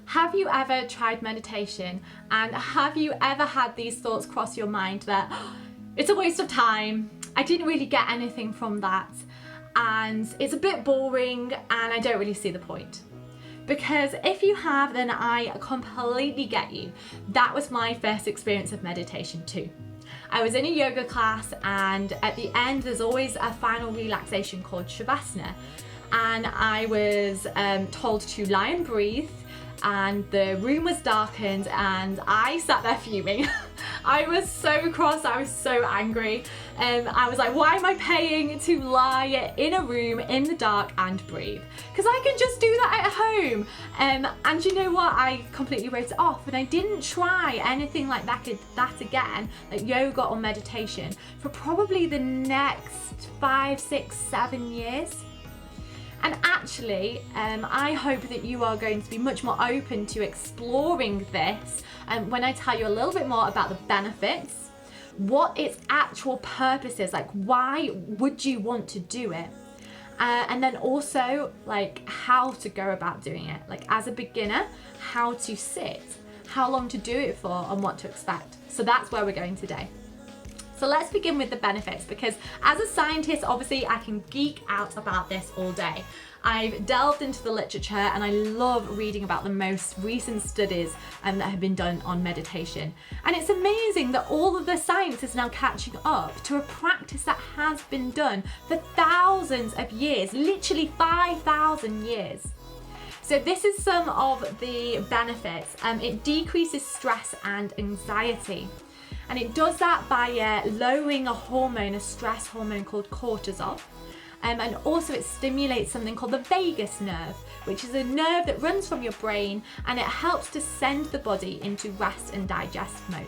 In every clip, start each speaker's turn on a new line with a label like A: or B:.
A: Have you ever tried meditation, and have you ever had these thoughts cross your mind that it's a waste of time, I didn't really get anything from that, and it's a bit boring and I don't really see the point? Because if you have, then I completely get you. That was my first experience of meditation too. I was in a yoga class, and at the end there's always a final relaxation called Shavasana, and I was told to lie and breathe, and the room was darkened and I sat there fuming. I was so cross, I was so angry. I was like, why am I paying to lie in a room in the dark and breathe? Because I can just do that at home. And you know what? I completely wrote it off, and I didn't try anything like that again, like yoga or meditation, for probably the next 5, 6, 7 years. And actually, I hope that you are going to be much more open to exploring this when I tell you a little bit more about the benefits, what its actual purpose is, like why would you want to do it, and then also like how to go about doing it, like as a beginner, how to sit, how long to do it for, and what to expect. So that's where we're going today. So let's begin with the benefits, because as a scientist, obviously I can geek out about this all day. I've delved into the literature and I love reading about the most recent studies that have been done on meditation. And it's amazing that all of the science is now catching up to a practice that has been done for thousands of years, literally 5,000 years. So this is some of the benefits. It decreases stress and anxiety. And it does that by lowering a stress hormone called cortisol. And also it stimulates something called the vagus nerve, which is a nerve that runs from your brain, and it helps to send the body into rest and digest mode.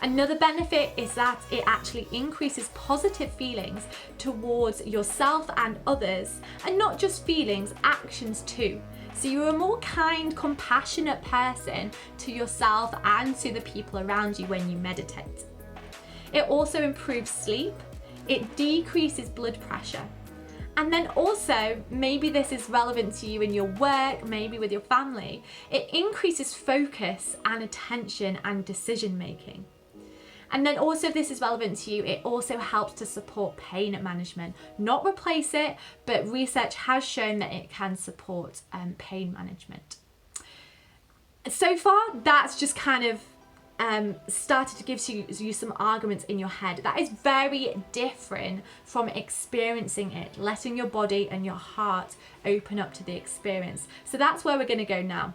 A: Another benefit is that it actually increases positive feelings towards yourself and others, and not just feelings, actions too. So you're a more kind, compassionate person to yourself and to the people around you when you meditate. It also improves sleep. It decreases blood pressure. And then also, maybe this is relevant to you in your work, maybe with your family, it increases focus and attention and decision making. And then also, if this is relevant to you, it also helps to support pain management. Not replace it, but research has shown that it can support pain management. So far, that's just kind of started to give you some arguments in your head. That is very different from experiencing it, letting your body and your heart open up to the experience. So that's where we're going to go now.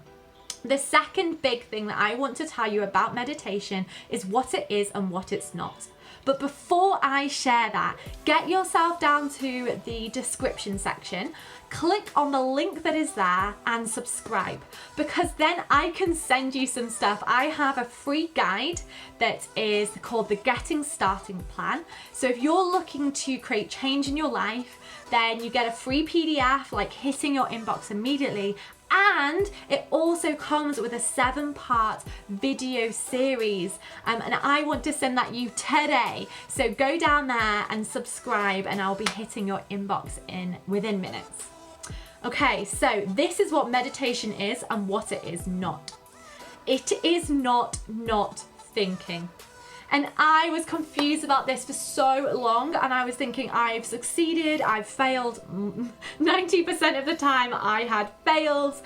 A: The second big thing that I want to tell you about meditation is what it is and what it's not. But before I share that, get yourself down to the description section, click on the link that is there and subscribe, because then I can send you some stuff. I have a free guide that is called the Getting Starting Plan. So if you're looking to create change in your life, then you get a free PDF like hitting your inbox immediately. And it also comes with a 7-part video series, and I want to send that you today. So go down there and subscribe, and I'll be hitting your inbox within minutes. Okay, so this is what meditation is and what it is not. It is not thinking. And I was confused about this for so long, and I was thinking I've succeeded, I've failed. 90% of the time I had failed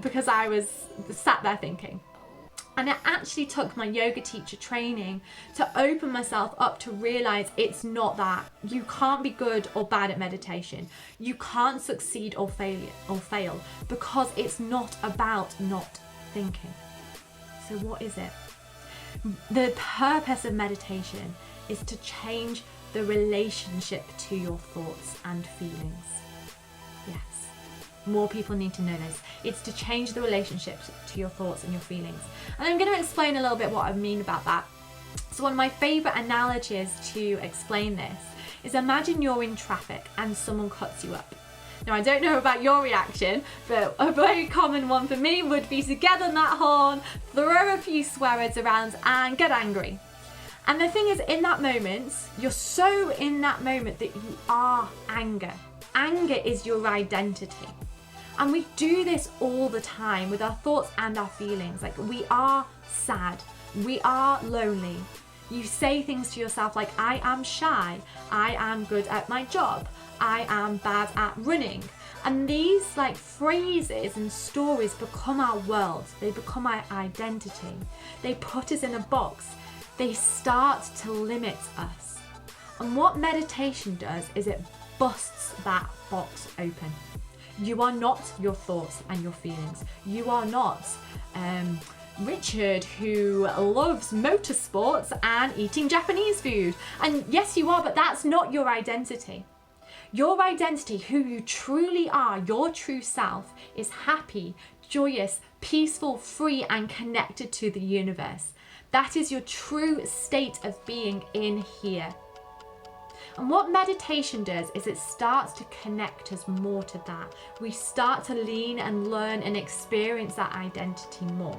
A: because I was sat there thinking. And it actually took my yoga teacher training to open myself up to realize it's not that. You can't be good or bad at meditation. You can't succeed or fail because it's not about not thinking. So what is it? The purpose of meditation is to change the relationship to your thoughts and feelings. Yes, more people need to know this. It's to change the relationship to your thoughts and your feelings. And I'm going to explain a little bit what I mean about that. So one of my favourite analogies to explain this is, imagine you're in traffic and someone cuts you up. Now, I don't know about your reaction, but a very common one for me would be to get on that horn, throw a few swear words around and get angry. And the thing is, in that moment, you're so in that moment that you are anger. Anger is your identity. And we do this all the time with our thoughts and our feelings. Like, we are sad, we are lonely. You say things to yourself like, I am shy, I am good at my job, I am bad at running. And these like phrases and stories become our world. They become our identity. They put us in a box. They start to limit us. And what meditation does is it busts that box open. You are not your thoughts and your feelings. You are not Richard, who loves motorsports and eating Japanese food. And yes, you are, but that's not your identity. Your identity, who you truly are, your true self, is happy, joyous, peaceful, free, and connected to the universe. That is your true state of being in here. And what meditation does is it starts to connect us more to that. We start to lean and learn and experience that identity more.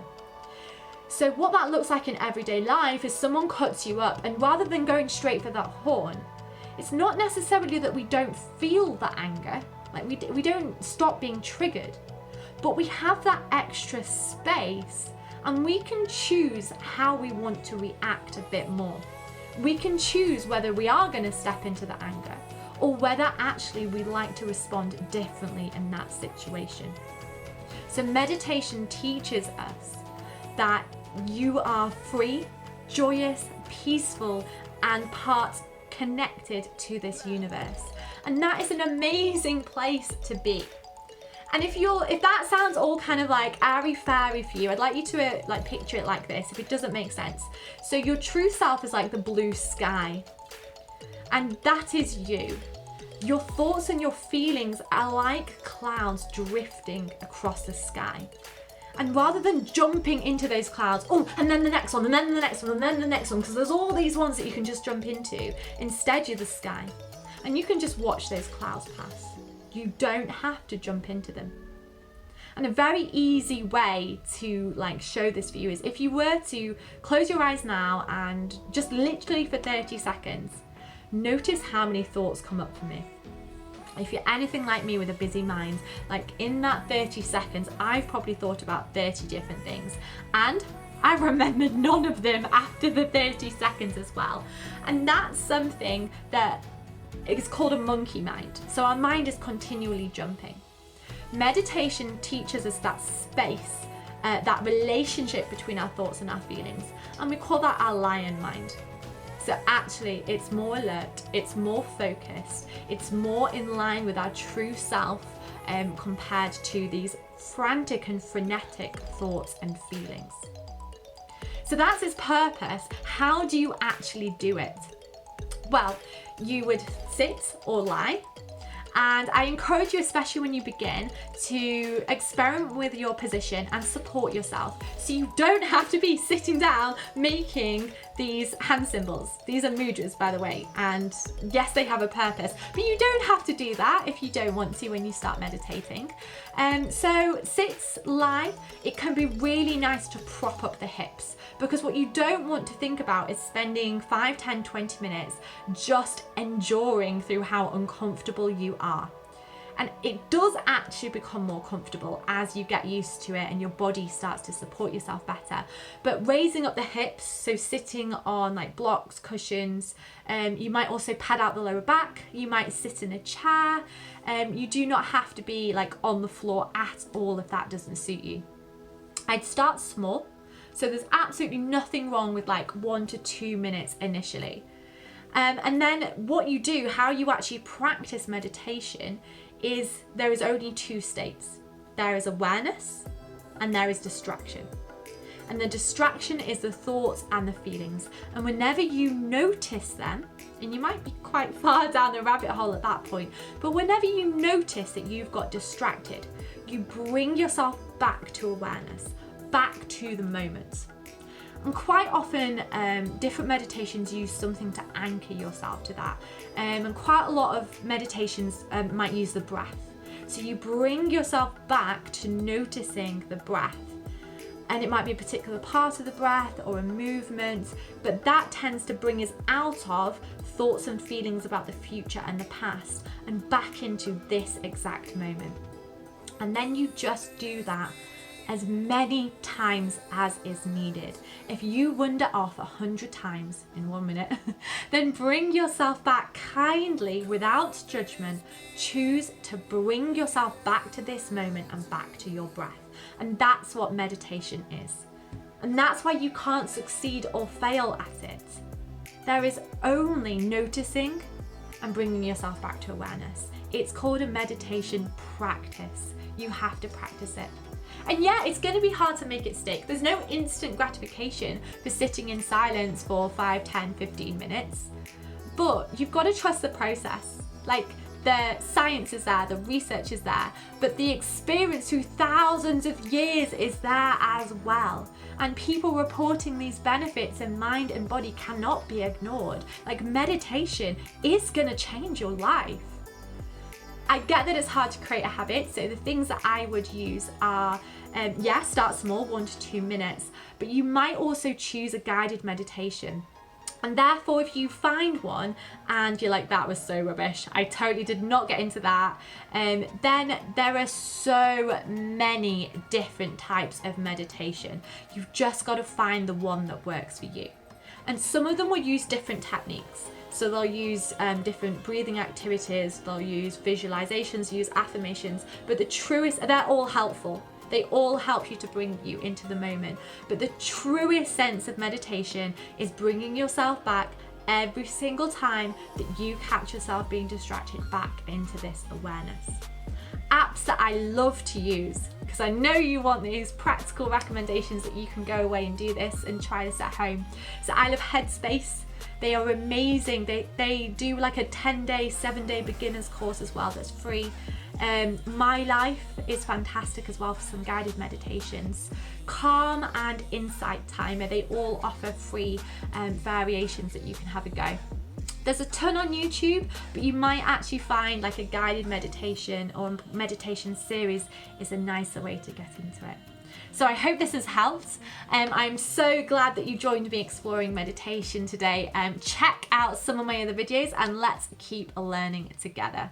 A: So what that looks like in everyday life is someone cuts you up, and rather than going straight for that horn, it's not necessarily that we don't feel the anger, like we don't stop being triggered, but we have that extra space and we can choose how we want to react a bit more. We can choose whether we are going to step into the anger or whether actually we like to respond differently in that situation. So meditation teaches us that you are free, joyous, peaceful, and part connected to this universe. And that is an amazing place to be. And if that sounds all kind of like airy-fairy for you, I'd like you to like picture it like this, if it doesn't make sense. So your true self is like the blue sky, and that is you. Your thoughts and your feelings are like clouds drifting across the sky. And rather than jumping into those clouds, and then the next one, and then the next one, and then the next one, because there's all these ones that you can just jump into, instead you're the sky. And you can just watch those clouds pass. You don't have to jump into them. And a very easy way to like show this for you is if you were to close your eyes now and just literally for 30 seconds, notice how many thoughts come up for me. If you're anything like me with a busy mind, like in that 30 seconds, I've probably thought about 30 different things. And I remembered none of them after the 30 seconds as well. And that's something that is called a monkey mind. So our mind is continually jumping. Meditation teaches us that space, that relationship between our thoughts and our feelings. And we call that our lion mind. So actually it's more alert, it's more focused, it's more in line with our true self compared to these frantic and frenetic thoughts and feelings. So that's its purpose. How do you actually do it? Well, you would sit or lie. And I encourage you, especially when you begin, to experiment with your position and support yourself. So you don't have to be sitting down making these hand symbols. These are mudras, by the way, and yes, they have a purpose, but you don't have to do that if you don't want to when you start meditating. So sit, lie. It can be really nice to prop up the hips, because what you don't want to think about is spending 5, 10, 20 minutes just enduring through how uncomfortable you are. And it does actually become more comfortable as you get used to it and your body starts to support yourself better. But raising up the hips, so sitting on like blocks, cushions, you might also pad out the lower back, you might sit in a chair, you do not have to be like on the floor at all if that doesn't suit you. I'd start small, so there's absolutely nothing wrong with like 1 to 2 minutes initially. And then what you do, how you actually practice meditation, is there is only 2 states. There is awareness and there is distraction. And the distraction is the thoughts and the feelings. And whenever you notice them, and you might be quite far down the rabbit hole at that point, but whenever you notice that you've got distracted, you bring yourself back to awareness, back to the moment. And quite often, different meditations use something to anchor yourself to that. And quite a lot of meditations might use the breath. So you bring yourself back to noticing the breath. And it might be a particular part of the breath or a movement, but that tends to bring us out of thoughts and feelings about the future and the past and back into this exact moment. And then you just do that as many times as is needed. If you wander off 100 times in 1 minute, then bring yourself back kindly without judgment. Choose to bring yourself back to this moment and back to your breath. And that's what meditation is. And that's why you can't succeed or fail at it. There is only noticing and bringing yourself back to awareness. It's called a meditation practice. You have to practice it. And yeah, it's going to be hard to make it stick. There's no instant gratification for sitting in silence for 5, 10, 15 minutes. But you've got to trust the process. Like, the science is there, the research is there, but the experience through thousands of years is there as well. And people reporting these benefits in mind and body cannot be ignored. Like, meditation is going to change your life. I get that it's hard to create a habit, so the things that I would use are, start small, 1 to 2 minutes, but you might also choose a guided meditation. And therefore, if you find one and you're like, that was so rubbish, I totally did not get into that, then there are so many different types of meditation. You've just got to find the one that works for you. And some of them will use different techniques. So they'll use different breathing activities, they'll use visualizations, use affirmations, but they're all helpful. They all help you to bring you into the moment. But the truest sense of meditation is bringing yourself back every single time that you catch yourself being distracted back into this awareness. Apps that I love to use, because I know you want these practical recommendations that you can go away and do this and try this at home. So I love Headspace. They are amazing. They do like a 10-day, 7-day beginners course as well that's free. My Life is fantastic as well for some guided meditations. Calm and Insight Timer, they all offer free variations that you can have a go. There's a ton on YouTube, but you might actually find like a guided meditation or meditation series is a nicer way to get into it. So I hope this has helped. I'm so glad that you joined me exploring meditation today. Check out some of my other videos and let's keep learning together.